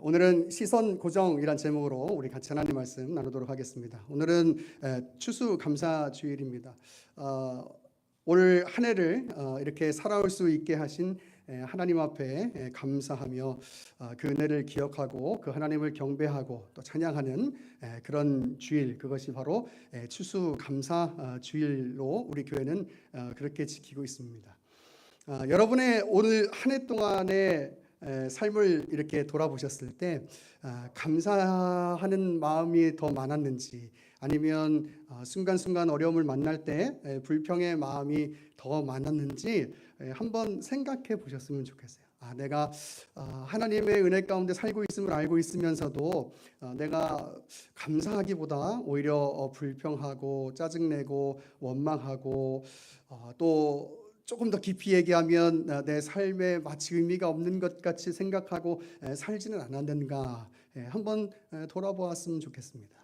오늘은 시선 고정이란 제목으로 우리 같이 하나님 말씀 나누도록 하겠습니다. 오늘은 추수감사 주일입니다. 올 한 해를 이렇게 살아올 수 있게 하신 하나님 앞에 감사하며 그 은혜를 기억하고 그 하나님을 경배하고 또 찬양하는 그런 주일, 그것이 바로 추수감사 주일로 우리 교회는 그렇게 지키고 있습니다. 여러분의 오늘 한 해 동안의 삶을 이렇게 돌아보셨을 때 감사하는 마음이 더 많았는지, 아니면 순간순간 어려움을 만날 때 불평의 마음이 더 많았는지 한번 생각해 보셨으면 좋겠어요. 내가 하나님의 은혜 가운데 살고 있음을 알고 있으면서도 내가 감사하기보다 오히려 불평하고 짜증내고 원망하고 또 조금 더 깊이 얘기하면 내 삶에 마치 의미가 없는 것 같이 생각하고 살지는 않았는가, 한번 돌아보았으면 좋겠습니다.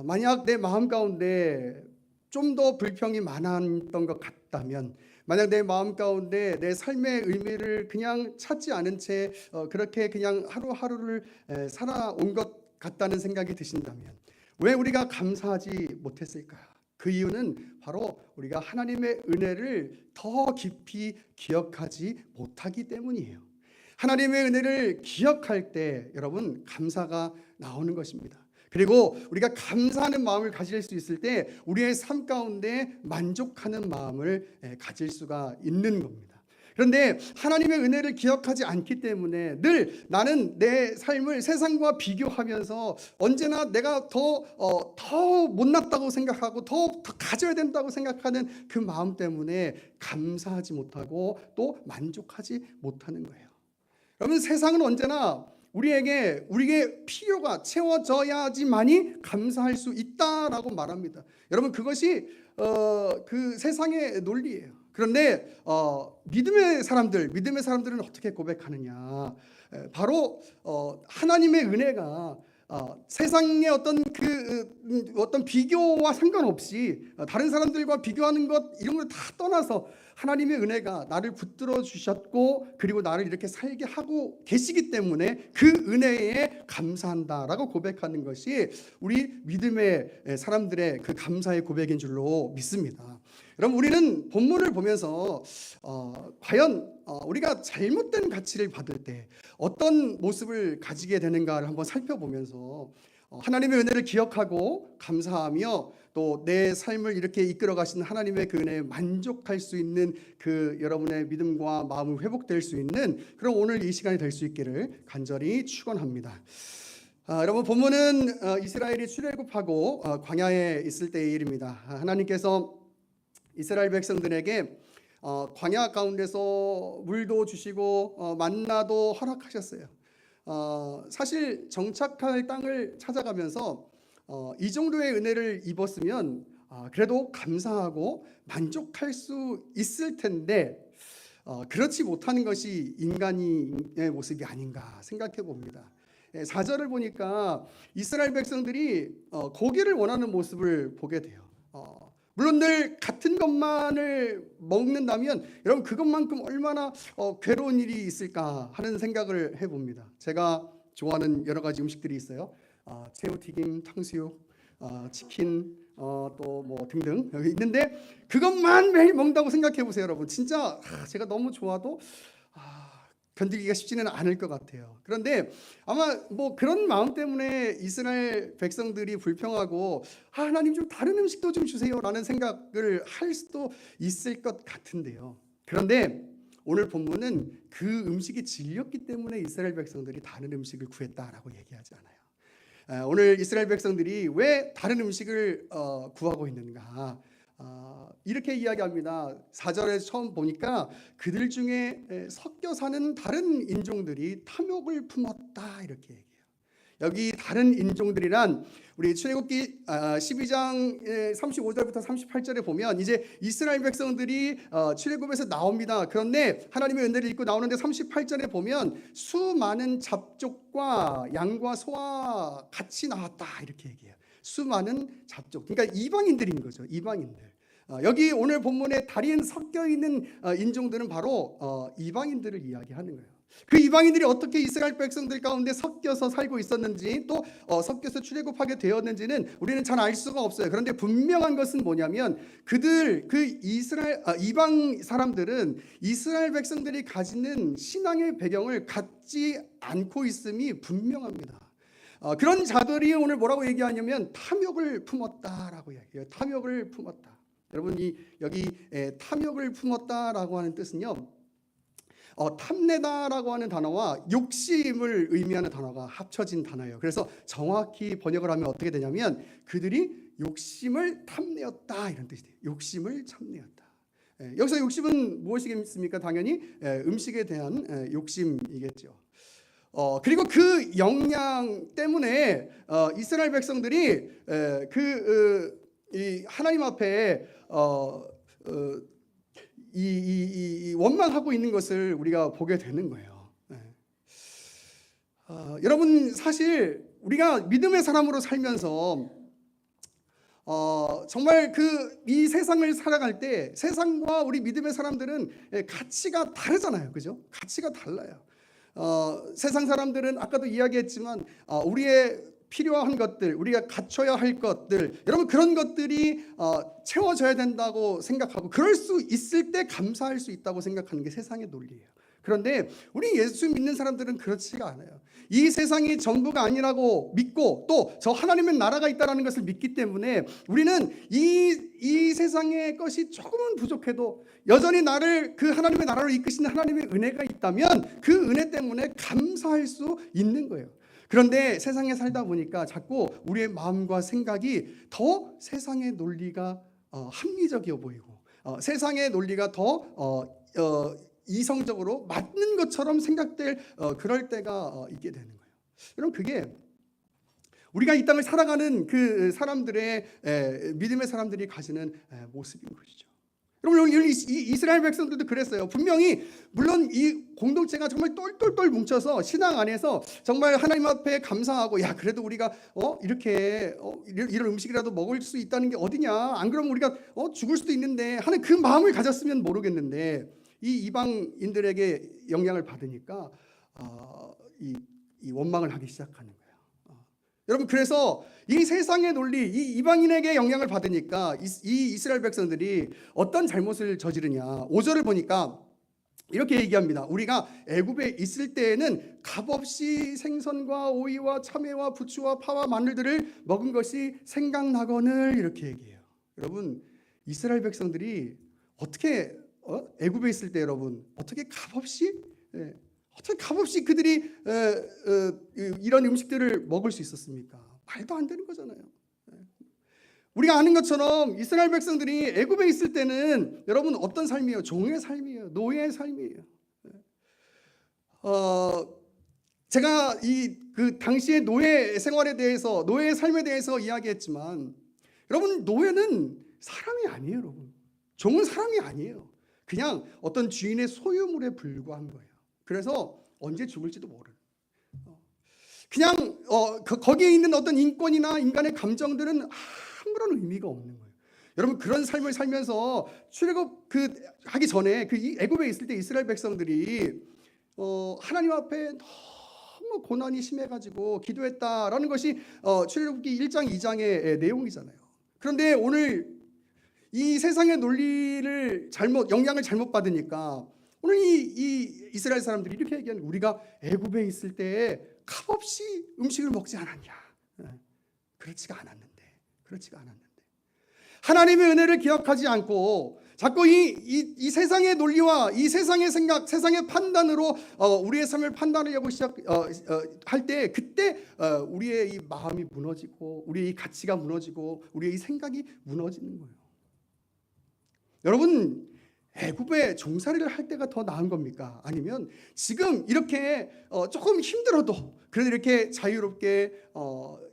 만약 내 마음 가운데 좀 더 불평이 많았던 것 같다면, 만약 내 마음 가운데 내 삶의 의미를 그냥 찾지 않은 채 그렇게 그냥 하루하루를 살아온 것 같다는 생각이 드신다면 왜 우리가 감사하지 못했을까요? 그 이유는 바로 우리가 하나님의 은혜를 더 깊이 기억하지 못하기 때문이에요. 하나님의 은혜를 기억할 때 여러분 감사가 나오는 것입니다. 그리고 우리가 감사하는 마음을 가질 수 있을 때 우리의 삶 가운데 만족하는 마음을 가질 수가 있는 겁니다. 그런데 하나님의 은혜를 기억하지 않기 때문에 늘 나는 내 삶을 세상과 비교하면서 언제나 내가 더 못났다고 생각하고 더 가져야 된다고 생각하는 그 마음 때문에 감사하지 못하고 또 만족하지 못하는 거예요. 여러분, 세상은 언제나 우리에게 필요가 채워져야지만이 감사할 수 있다라고 말합니다. 여러분, 그것이 그 세상의 논리예요. 그런데 믿음의 사람들은 어떻게 고백하느냐? 바로 하나님의 은혜가 세상의 어떤 비교와 상관없이 다른 사람들과 비교하는 것 이런 걸 다 떠나서 하나님의 은혜가 나를 붙들어 주셨고 그리고 나를 이렇게 살게 하고 계시기 때문에 그 은혜에 감사한다라고 고백하는 것이 우리 믿음의 사람들의 그 감사의 고백인 줄로 믿습니다. 여러분, 우리는 본문을 보면서 과연 우리가 잘못된 가치를 받을 때 어떤 모습을 가지게 되는가를 한번 살펴보면서 하나님의 은혜를 기억하고 감사하며 또 내 삶을 이렇게 이끌어 가시는 하나님의 그 은혜에 만족할 수 있는 그 여러분의 믿음과 마음이 회복될 수 있는 그런 오늘 이 시간이 될 수 있기를 간절히 축원합니다. 여러분, 본문은 이스라엘이 출애굽하고 광야에 있을 때의 일입니다. 하나님께서 이스라엘 백성들에게 광야 가운데서 물도 주시고 만나도 허락하셨어요. 사실 정착할 땅을 찾아가면서 이 정도의 은혜를 입었으면 그래도 감사하고 만족할 수 있을 텐데 그렇지 못하는 것이 인간의 모습이 아닌가 생각해 봅니다. 4절을 보니까 이스라엘 백성들이 고기를 원하는 모습을 보게 돼요. 물론 늘 같은 것만을 먹는다면 여러분 그것만큼 얼마나 괴로운 일이 있을까 하는 생각을 해봅니다. 제가 좋아하는 여러 가지 음식들이 있어요. 새우튀김, 탕수육, 치킨, 또 뭐 등등 여기 있는데 그것만 매일 먹는다고 생각해 보세요. 여러분, 진짜 제가 너무 좋아도 견디기가 쉽지는 않을 것 같아요. 그런데 아마 뭐 그런 마음 때문에 이스라엘 백성들이 불평하고 하나님 좀 다른 음식도 좀 주세요라는 생각을 할 수도 있을 것 같은데요. 그런데 오늘 본문은 그 음식이 질렸기 때문에 이스라엘 백성들이 다른 음식을 구했다라고 얘기하지 않아요. 오늘 이스라엘 백성들이 왜 다른 음식을 구하고 있는가? 이렇게 이야기합니다. 4절에 처음 보니까 그들 중에 섞여 사는 다른 인종들이 탐욕을 품었다 이렇게 얘기해요. 여기 다른 인종들이란 우리 출애굽기 12장 35절부터 38절에 보면 이제 이스라엘 백성들이 출애굽에서 나옵니다. 그런데 하나님의 은혜를 입고 나오는데 38절에 보면 수많은 잡족과 양과 소와 같이 나왔다 이렇게 얘기해요. 수많은 잡족, 그러니까 이방인들인 거죠. 이방인들. 여기 오늘 본문에 달인 섞여 있는 인종들은 바로 이방인들을 이야기하는 거예요. 그 이방인들이 어떻게 이스라엘 백성들 가운데 섞여서 살고 있었는지 또 섞여서 출애굽하게 되었는지는 우리는 잘 알 수가 없어요. 그런데 분명한 것은 뭐냐면 그 이방 사람들은 이스라엘 백성들이 가지는 신앙의 배경을 갖지 않고 있음이 분명합니다. 그런 자들이 오늘 뭐라고 얘기하냐면 탐욕을 품었다라고 얘기해요. 탐욕을 품었다. 여러분 여기 탐욕을 품었다라고 하는 뜻은요. 탐내다라고 하는 단어와 욕심을 의미하는 단어가 합쳐진 단어예요. 그래서 정확히 번역을 하면 어떻게 되냐면 그들이 욕심을 탐내었다 이런 뜻이 돼요. 욕심을 탐내었다. 여기서 욕심은 무엇이겠습니까? 당연히 음식에 대한 욕심이겠죠. 그리고 그 영향 때문에 이스라엘 백성들이 이 하나님 앞에 이 원망하고 있는 것을 우리가 보게 되는 거예요. 여러분 사실 우리가 믿음의 사람으로 살면서 정말 이 세상을 살아갈 때 세상과 우리 믿음의 사람들은 가치가 다르잖아요, 그죠? 가치가 달라요. 세상 사람들은 아까도 이야기했지만 우리의 필요한 것들, 우리가 갖춰야 할 것들, 여러분 그런 것들이 채워져야 된다고 생각하고 그럴 수 있을 때 감사할 수 있다고 생각하는 게 세상의 논리예요. 그런데 우리 예수 믿는 사람들은 그렇지가 않아요. 이 세상이 전부가 아니라고 믿고 또 저 하나님의 나라가 있다는 것을 믿기 때문에 우리는 이 세상의 것이 조금은 부족해도 여전히 나를 그 하나님의 나라로 이끄시는 하나님의 은혜가 있다면 그 은혜 때문에 감사할 수 있는 거예요. 그런데 세상에 살다 보니까 자꾸 우리의 마음과 생각이 더 세상의 논리가 합리적이어 보이고 세상의 논리가 더 이성적으로 맞는 것처럼 생각될 그럴 때가 있게 되는 거예요. 여러분 그게 우리가 이 땅을 살아가는 그 사람들의 믿음의 사람들이 가지는 모습인 것이죠. 여러분 이스라엘 백성들도 그랬어요. 분명히 물론 이 공동체가 정말 똘똘똘 뭉쳐서 신앙 안에서 정말 하나님 앞에 감사하고 야 그래도 우리가 이렇게 이런 음식이라도 먹을 수 있다는 게 어디냐, 안 그러면 우리가 죽을 수도 있는데 하는 그 마음을 가졌으면 모르겠는데 이 이방인들에게 영향을 받으니까 이 원망을 하기 시작하는 거예요. 여러분 그래서 이 세상의 논리, 이 이방인에게 영향을 받으니까 이 이스라엘 백성들이 어떤 잘못을 저지르냐. 5절을 보니까 이렇게 얘기합니다. 우리가 애굽에 있을 때에는 값없이 생선과 오이와 참외와 부추와 파와 마늘들을 먹은 것이 생각나거늘 이렇게 얘기해요. 여러분 이스라엘 백성들이 어떻게 애굽에 있을 때 여러분 어떻게 값없이 그들이 이런 음식들을 먹을 수 있었습니까? 말도 안 되는 거잖아요. 우리가 아는 것처럼 이스라엘 백성들이 애굽에 있을 때는 여러분 어떤 삶이에요? 종의 삶이에요. 노예의 삶이에요. 제가 그 당시의 노예 생활에 대해서, 노예의 삶에 대해서 이야기했지만 여러분 노예는 사람이 아니에요. 여러분 종은 사람이 아니에요. 그냥 어떤 주인의 소유물에 불과한 거예요. 그래서 언제 죽을지도 모르는. 그냥 거기에 있는 어떤 인권이나 인간의 감정들은 아무런 의미가 없는 거예요. 여러분 그런 삶을 살면서 출애굽 하기 전에 애굽에 있을 때 이스라엘 백성들이 하나님 앞에 너무 고난이 심해가지고 기도했다라는 것이 출애굽기 1장 2장의 내용이잖아요. 그런데 오늘 이 세상의 논리를 영향을 잘못 받으니까 오늘 이 이스라엘 사람들이 이렇게 얘기하는 거예요. 우리가 애굽에 있을 때에 값없이 음식을 먹지 않았냐. 그렇지가 않았는데 하나님의 은혜를 기억하지 않고 자꾸 이 세상의 논리와 이 세상의 생각, 세상의 판단으로 우리의 삶을 판단하려고 할 때 그때 우리의 이 마음이 무너지고 우리의 이 가치가 무너지고 우리의 이 생각이 무너지는 거예요. 여러분 애굽에 종살이를 할 때가 더 나은 겁니까? 아니면 지금 이렇게 조금 힘들어도 그래도 이렇게 자유롭게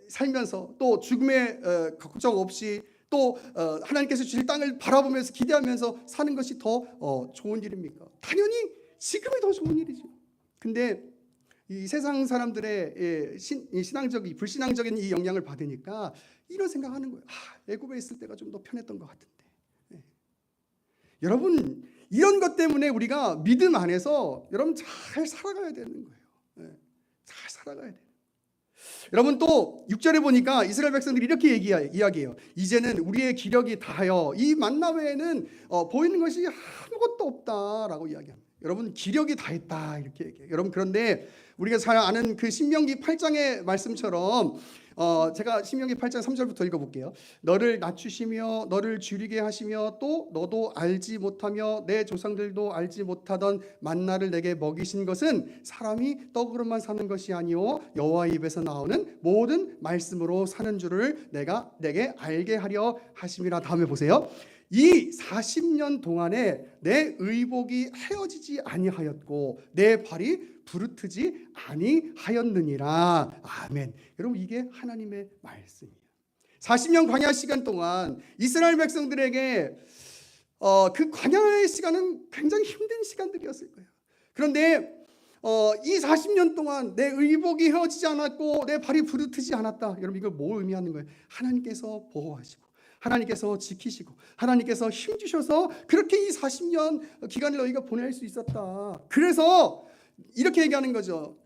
살면서 또 죽음의 걱정 없이 또 하나님께서 주실 땅을 바라보면서 기대하면서 사는 것이 더 좋은 일입니까? 당연히 지금이 더 좋은 일이죠. 근데 이 세상 사람들의 신앙적인 불신앙적인 이 영향을 받으니까 이런 생각하는 거예요. 애굽에 있을 때가 좀 더 편했던 것 같은데. 여러분 이런 것 때문에 우리가 믿음 안에서 여러분 잘 살아가야 되는 거예요. 잘 살아가야 돼요. 여러분 또 6절에 보니까 이스라엘 백성들이 이렇게 이야기해요. 이제는 우리의 기력이 다하여 이 만나 외에는 보이는 것이 아무것도 없다라고 이야기합니다. 여러분 기력이 다했다 이렇게 얘기해요. 여러분 그런데 우리가 잘 아는 그 신명기 8장의 말씀처럼 제가 신명기 8장 3절부터 읽어볼게요. 너를 낮추시며 너를 줄이게 하시며 또 너도 알지 못하며 내 조상들도 알지 못하던 만나를 내게 먹이신 것은 사람이 떡으로만 사는 것이 아니오 여호와 입에서 나오는 모든 말씀으로 사는 줄을 내가 내게 알게 하려 하심이라. 다음에 보세요. 이 40년 동안에 내 의복이 헤어지지 아니하였고 내 발이 부르트지 아니하였느니라. 아멘. 여러분 이게 하나님의 말씀이에요. 40년 광야 시간 동안 이스라엘 백성들에게 그 광야의 시간은 굉장히 힘든 시간들이었을 거예요. 그런데 이 40년 동안 내 의복이 헤어지지 않았고 내 발이 부르트지 않았다. 여러분 이걸 뭐 의미하는 거예요? 하나님께서 보호하시고 하나님께서 지키시고 하나님께서 힘주셔서 그렇게 이 40년 기간을 너희가 보낼 수 있었다. 그래서 이렇게 얘기하는 거죠.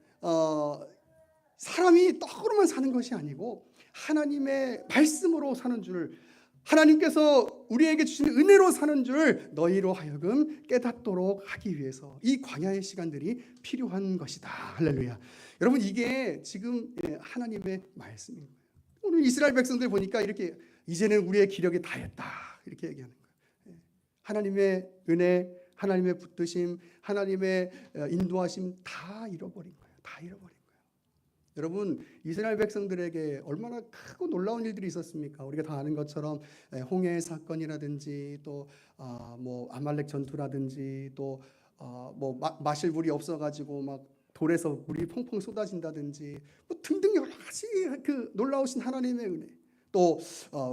사람이 떡으로만 사는 것이 아니고 하나님의 말씀으로 사는 줄, 하나님께서 우리에게 주시는 은혜로 사는 줄 너희로 하여금 깨닫도록 하기 위해서 이 광야의 시간들이 필요한 것이다. 할렐루야. 여러분 이게 지금 하나님의 말씀입니다. 오늘 이스라엘 백성들 보니까 이렇게 이제는 우리의 기력이 다했다 이렇게 얘기하는 거예요. 하나님의 은혜, 하나님의 붙드심, 하나님의 인도하심 다 잃어버린 거예요. 다 잃어버린 거예요. 여러분 이스라엘 백성들에게 얼마나 크고 놀라운 일들이 있었습니까? 우리가 다 아는 것처럼 홍해 사건이라든지 또 뭐 아말렉 전투라든지 또 뭐 마실 물이 없어가지고 막 돌에서 물이 펑펑 쏟아진다든지 뭐 등등 여러 가지 그 놀라우신 하나님의 은혜, 또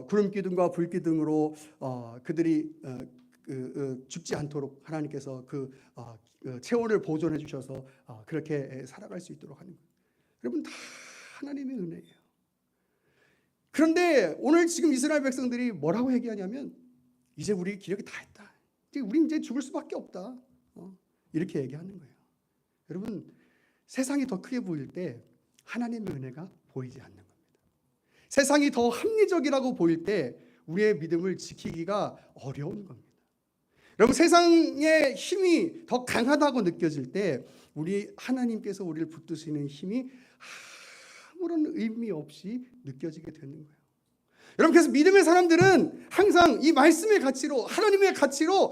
구름 기둥과 불 기둥으로 그들이 죽지 않도록 하나님께서 그 체온을 보존해 주셔서 그렇게 살아갈 수 있도록 하는 거예요. 여러분 다 하나님의 은혜예요. 그런데 오늘 지금 이스라엘 백성들이 뭐라고 얘기하냐면 이제 우리 기력이 다 했다. 우리 이제 죽을 수밖에 없다. 이렇게 얘기하는 거예요. 여러분 세상이 더 크게 보일 때 하나님의 은혜가 보이지 않는 겁니다. 세상이 더 합리적이라고 보일 때 우리의 믿음을 지키기가 어려운 겁니다. 여러분 세상의 힘이 더 강하다고 느껴질 때 우리 하나님께서 우리를 붙드시는 힘이 아무런 의미 없이 느껴지게 되는 거예요. 여러분 그래서 믿음의 사람들은 항상 이 말씀의 가치로, 하나님의 가치로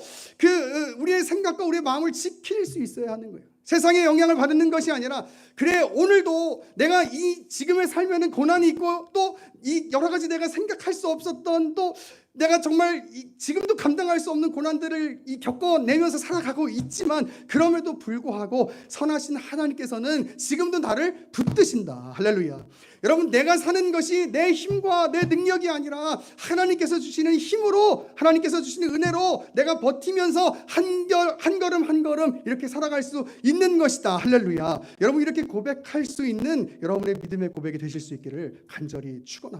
우리의 생각과 우리의 마음을 지킬 수 있어야 하는 거예요. 세상의 영향을 받는 것이 아니라 그래 오늘도 내가 이 지금의 삶에는 고난이 있고 또 이 여러 가지 내가 생각할 수 없었던 또 내가 정말 지금도 감당할 수 없는 고난들을 겪어내면서 살아가고 있지만 그럼에도 불구하고 선하신 하나님께서는 지금도 나를 붙드신다. 할렐루야. 여러분 내가 사는 것이 내 힘과 내 능력이 아니라 하나님께서 주시는 힘으로, 하나님께서 주시는 은혜로 내가 버티면서 한 걸음 한 걸음 이렇게 살아갈 수 있는 것이다. 할렐루야. 여러분 이렇게 고백할 수 있는 여러분의 믿음의 고백이 되실 수 있기를 간절히 축원합니다.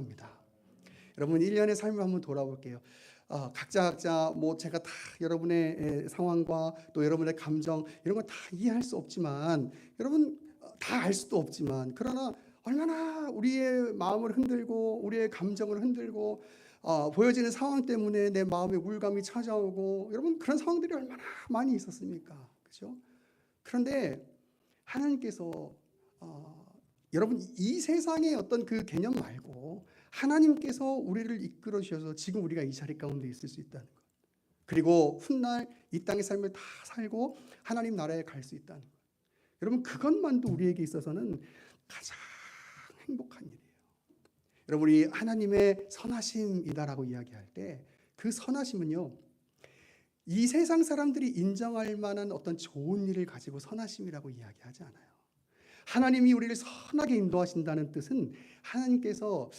여러분 1년의 삶을 한번 돌아볼게요. 각자 뭐 제가 다 여러분의 상황과 또 여러분의 감정 이런 거 다 이해할 수 없지만 여러분 다 알 수도 없지만 그러나 얼마나 우리의 마음을 흔들고 우리의 감정을 흔들고 보여지는 상황 때문에 내 마음에 우울감이 찾아오고 여러분 그런 상황들이 얼마나 많이 있었습니까? 그렇죠? 그런데 하나님께서 여러분 이 세상의 어떤 그 개념 말고 하나님께서 우리를 이끌어 주셔서 지금 우리가 이 자리 가운데 있을 수 있다는 것, 그리고 훗날 이 땅의 삶을 다 살고 하나님 나라에 갈 수 있다는 것, 여러분 그것만도 우리에게 있어서는 가장 행복한 일이에요. 여러분 우리 하나님의 선하심이다라고 이야기할 때 그 선하심은요 이 세상 사람들이 인정할 만한 어떤 좋은 일을 가지고 선하심이라고 이야기하지 않아요. 하나님이 우리를 선하게 인도하신다는 뜻은 하나님께서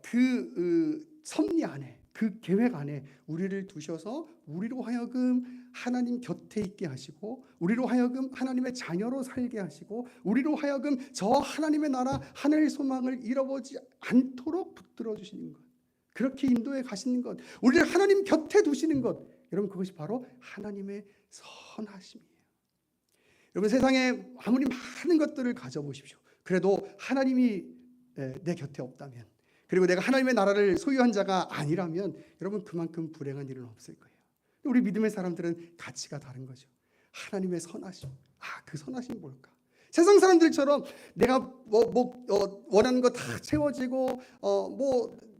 그 섭리 안에, 그 계획 안에 우리를 두셔서 우리로 하여금 하나님 곁에 있게 하시고 우리로 하여금 하나님의 자녀로 살게 하시고 우리로 하여금 저 하나님의 나라 하늘 소망을 잃어보지 않도록 붙들어 주시는 것, 그렇게 인도해 가시는 것, 우리를 하나님 곁에 두시는 것, 여러분 그것이 바로 하나님의 선하심이에요. 여러분 세상에 아무리 많은 것들을 가져보십시오. 그래도 하나님이 내 곁에 없다면, 그리고 내가 하나님의 나라를 소유한 자가 아니라면 여러분 그만큼 불행한 일은 없을 거예요. 우리 믿음의 사람들은 가치가 다른 거죠. 하나님의 선하심. 그 선하심이 뭘까? 세상 사람들처럼 내가 원하는 거 다 채워지고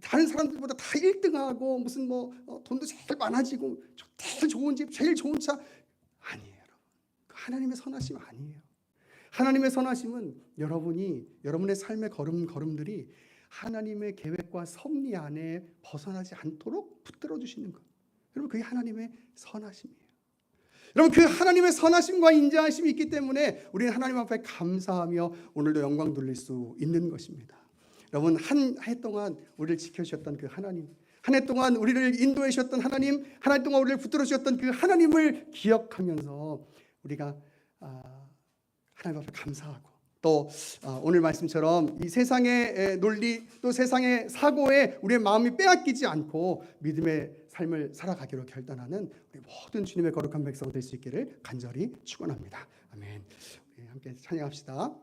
다른 사람들보다 다 1등하고 무슨 돈도 제일 많아지고 제일 좋은 집, 제일 좋은 차 아니에요, 여러분. 하나님의 선하심 아니에요. 하나님의 선하심은 여러분의 삶의 걸음들이 하나님의 계획과 섭리 안에 벗어나지 않도록 붙들어 주시는 것. 여러분 그게 하나님의 선하심이에요. 여러분 그 하나님의 선하심과 인자하심이 있기 때문에 우리는 하나님 앞에 감사하며 오늘도 영광 돌릴 수 있는 것입니다. 여러분 한 해 동안 우리를 지켜주셨던 그 하나님, 한 해 동안 우리를 인도해 주셨던 하나님, 한 해 동안 우리를 붙들어 주셨던 그 하나님을 기억하면서 우리가 하나님 앞에 감사하고, 또 오늘 말씀처럼 이 세상의 논리 또 세상의 사고에 우리의 마음이 빼앗기지 않고 믿음의 삶을 살아가기로 결단하는 우리 모든 주님의 거룩한 백성 될 수 있기를 간절히 축원합니다. 아멘. 우리 함께 찬양합시다.